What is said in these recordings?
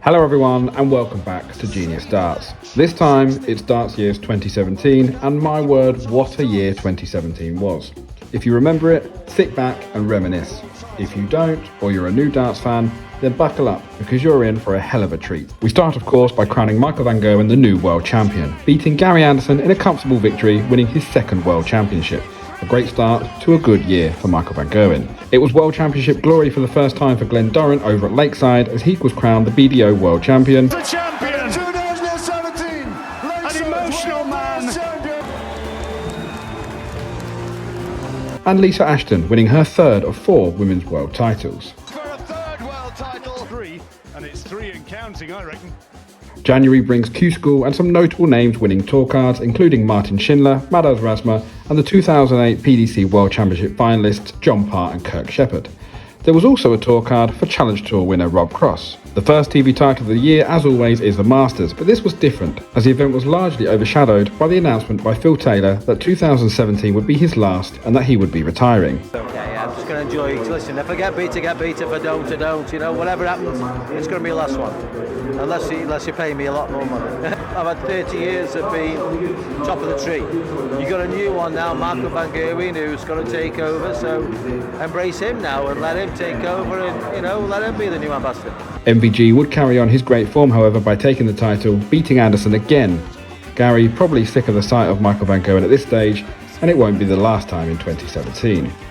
Hello everyone and welcome back to Genius Darts. This time it's Darts Years 2017 and my word, what a year 2017 was. If you remember it, sit back and reminisce. If you don't, or you're a new darts fan, then buckle up because you're in for a hell of a treat. We start of course by crowning Michael van Gerwen the new world champion, beating Gary Anderson in a comfortable victory, winning his second world championship. A great start to a good year for Michael van Gerwen. It was World Championship glory for the first time for Glenn Durrant over at Lakeside as he was crowned the BDO World Champion. The champion! 2017! An emotional man! And Lisa Ashton winning her third of 4 women's world titles. For a third world title! 3, and it's 3 and counting, I reckon. January brings Q-School and some notable names winning tour cards, including Martin Schindler, Madars Razma, and the 2008 PDC World Championship finalists John Parr and Kirk Shepherd. There was also a tour card for Challenge Tour winner Rob Cross. The first TV title of the year, as always, is the Masters, but this was different, as the event was largely overshadowed by the announcement by Phil Taylor that 2017 would be his last and that he would be retiring. I'm just going to enjoy it. Listen, if I get beat, I get beat. If I don't, I don't. You know, whatever happens, it's going to be the last one. Unless you pay me a lot more money. I've had 30 years of being top of the tree. You got a new one now, Michael van Gerwen, who's going to take over. So embrace him now and let him take over, and let him be the new ambassador. MVG would carry on his great form, however, by taking the title, beating Anderson again. Gary probably sick of the sight of Michael van Gerwen at this stage, and it won't be the last time in 2017. –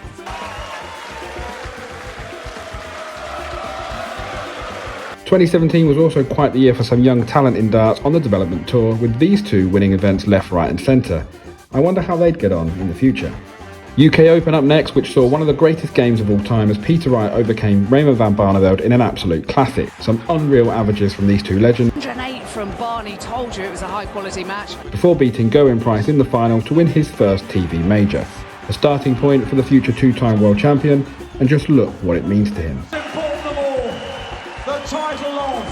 2017 was also quite the year for some young talent in darts on the development tour, with these two winning events left, right and centre. I wonder how they'd get on in the future. UK Open up next, which saw one of the greatest games of all time as Peter Wright overcame Raymond van Barneveld in an absolute classic. Some unreal averages from these two legends. 108 from Barney, told you it was a high quality match. Before beating Gerwyn Price in the final to win his first TV major. A starting point for the future 2-time world champion, and just look what it means to him. The title on.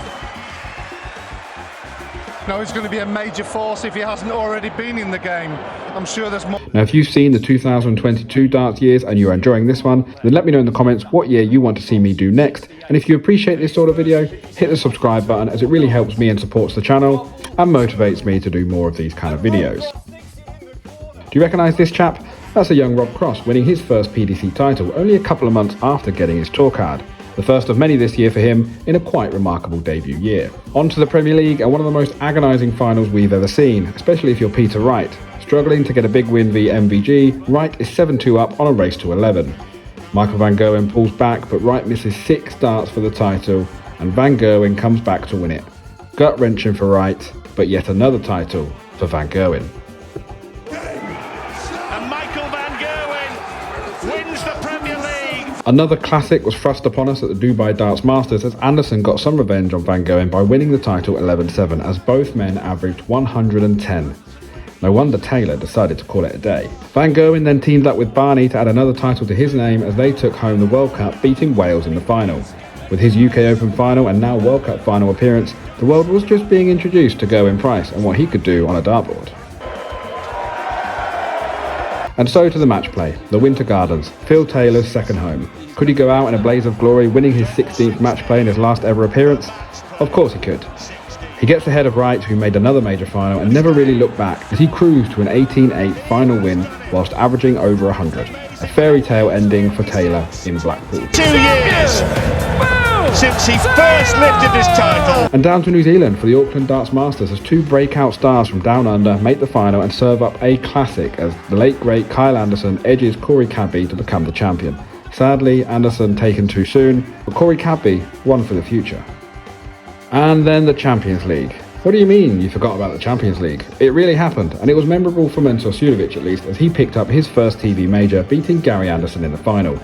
No, he's going to be a major force if he hasn't already been in the game. I'm sure there's more. Now, if you've seen the 2022 darts years and you're enjoying this one, then let me know in the comments what year you want to see me do next. And if you appreciate this sort of video, hit the subscribe button, as it really helps me and supports the channel and motivates me to do more of these kind of videos. Do you recognise this chap? That's a young Rob Cross winning his first PDC title only a couple of months after getting his tour card. The first of many this year for him in a quite remarkable debut year. On to the Premier League and one of the most agonising finals we've ever seen, especially if you're Peter Wright. Struggling to get a big win via MVG, Wright is 7-2 up on a race to 11. Michael van Gerwen pulls back, but Wright misses 6 darts for the title, and van Gerwen comes back to win it. Gut-wrenching for Wright, but yet another title for van Gerwen. And Michael van Gerwen wins the Premier League. Another classic was thrust upon us at the Dubai Darts Masters as Anderson got some revenge on van Gerwen by winning the title 11-7 as both men averaged 110. No wonder Taylor decided to call it a day. Van Gerwen then teamed up with Barney to add another title to his name as they took home the World Cup, beating Wales in the final. With his UK Open final and now World Cup final appearance, the world was just being introduced to Gerwyn Price and what he could do on a dartboard. And so to the match play, the Winter Gardens, Phil Taylor's second home. Could he go out in a blaze of glory, winning his 16th match play in his last ever appearance? Of course he could. He gets ahead of Wright, who made another major final and never really looked back as he cruised to an 18-8 final win whilst averaging over 100. A fairy tale ending for Taylor in Blackpool. 2 years since he first lifted his title. And down to New Zealand for the Auckland Darts Masters as 2 breakout stars from down under make the final and serve up a classic as the late great Kyle Anderson edges Corey Cadby to become the champion. Sadly, Anderson taken too soon, but Corey Cadby won for the future. And then the Champions League. What do you mean you forgot about the Champions League? It really happened, and it was memorable for Mensur Suljovic at least, as he picked up his first TV major, beating Gary Anderson in the final.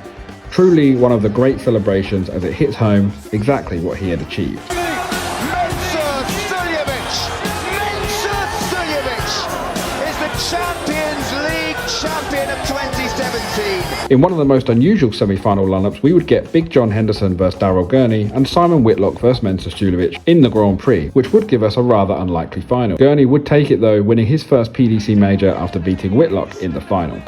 Truly one of the great celebrations as it hits home exactly what he had achieved. Mensur Suljovic is the Champions League champion of 2017. In one of the most unusual semi-final lineups, we would get Big John Henderson versus Daryl Gurney and Simon Whitlock versus Mensur Suljovic in the Grand Prix, which would give us a rather unlikely final. Gurney would take it though, winning his first PDC major after beating Whitlock in the final.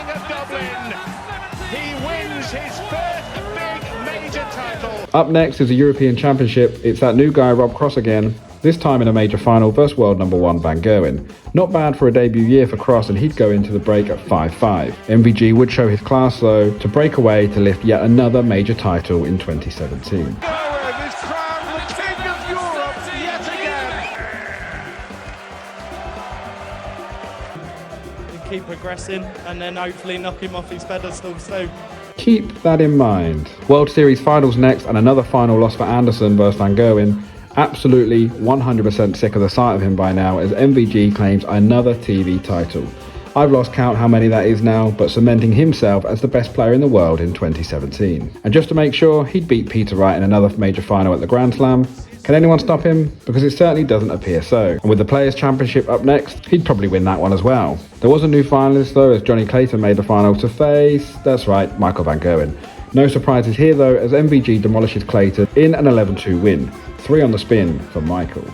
He wins his first big major title. Up next is a European Championship. It's that new guy Rob Cross again, this time in a major final versus world number 1 Van Gerwen. Not bad for a debut year for Cross, and he'd go into the break at 5-5. MVG would show his class though to break away to lift yet another major title in 2017. Keep progressing and then hopefully knock him off his pedestal soon. Keep that in mind. World Series finals next, and another final loss for Anderson versus Van Gerwen. Absolutely 100% sick of the sight of him by now, as MVG claims another TV title. I've lost count how many that is now, but cementing himself as the best player in the world in 2017. And just to make sure, he'd beat Peter Wright in another major final at the Grand Slam. Can anyone stop him? Because it certainly doesn't appear so. And with the Players' Championship up next, he'd probably win that one as well. There was a new finalist though, as Johnny Clayton made the final to face, that's right, Michael Van Gerwen. No surprises here though, as MVG demolishes Clayton in an 11-2 win. 3 on the spin for Michael.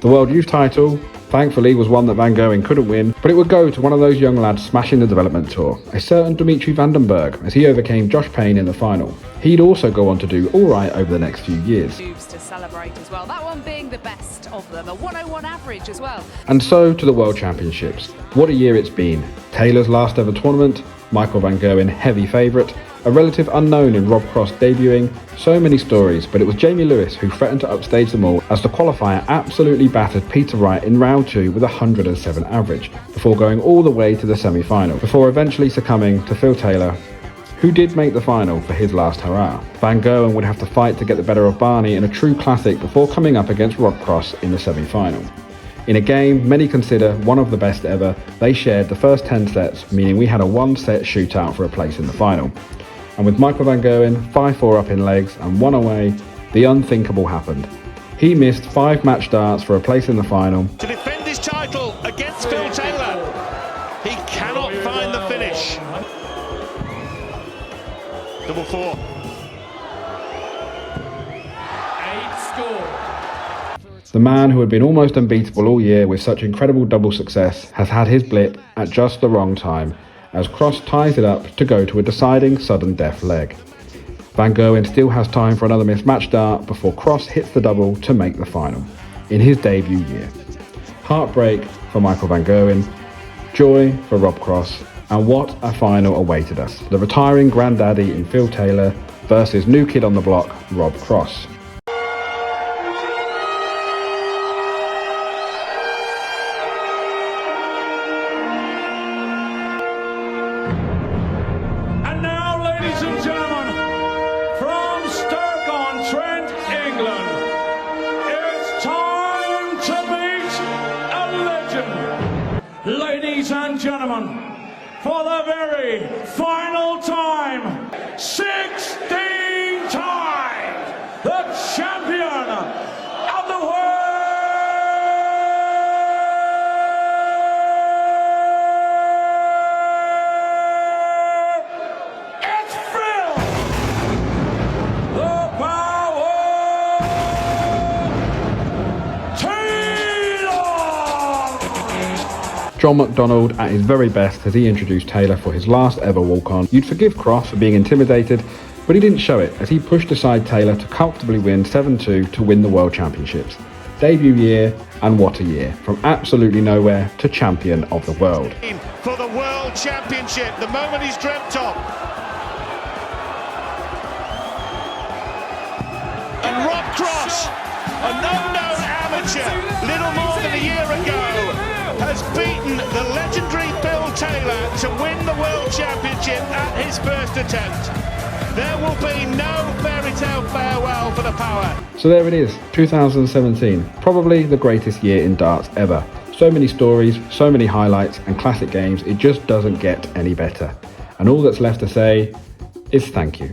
The World Youth title, thankfully, was one that Van Gerwen couldn't win, but it would go to one of those young lads smashing the development tour, a certain Dimitri Van den Berg, as he overcame Josh Payne in the final. He'd also go on to do alright over the next few years. Moves to celebrate as well, that one being the best of them, a 101 average as well. And so to the World Championships. What a year it's been. Taylor's last ever tournament, Michael Van Gerwen heavy favourite, a relative unknown in Rob Cross debuting, so many stories, but it was Jamie Lewis who threatened to upstage them all as the qualifier absolutely battered Peter Wright in round 2 with a 107 average, before going all the way to the semi-final, before eventually succumbing to Phil Taylor, who did make the final for his last hurrah. Van Gerwen would have to fight to get the better of Barney in a true classic before coming up against Rob Cross in the semi-final. In a game many consider one of the best ever, they shared the first 10 sets, meaning we had a 1-set shootout for a place in the final. And with Michael Van Gerwen 5-4 up in legs and 1 away, the unthinkable happened. He missed 5 match darts for a place in the final. To defend his title against Phil Taylor, he cannot find the finish. Double 4. 8 score. The man who had been almost unbeatable all year with such incredible double success has had his blip at just the wrong time, as Cross ties it up to go to a deciding sudden death leg. Van Gerwen still has time for another missed match dart before Cross hits the double to make the final, in his debut year. Heartbreak for Michael Van Gerwen, joy for Rob Cross, and what a final awaited us. The retiring granddaddy in Phil Taylor versus new kid on the block, Rob Cross. Ladies and gentlemen, for the very final time, 16 times the champion of the world, it's Phil the Power Taylor! John McDonald at his very best as he introduced Taylor for his last ever walk-on. You'd forgive Cross for being intimidated, but he didn't show it as he pushed aside Taylor to comfortably win 7-2 to win the World Championships. Debut year, and what a year. From absolutely nowhere to champion of the world. For the World Championship, the moment he's dreamt of. And Rob Cross, an unknown amateur, little more than a year ago, has beaten the legendary Phil Taylor to win the World Championship at his first attempt. There will be no fairy tale farewell for the Power. So there it is, 2017, probably the greatest year in darts ever. So many stories, so many highlights and classic games, it just doesn't get any better. And all that's left to say is thank you.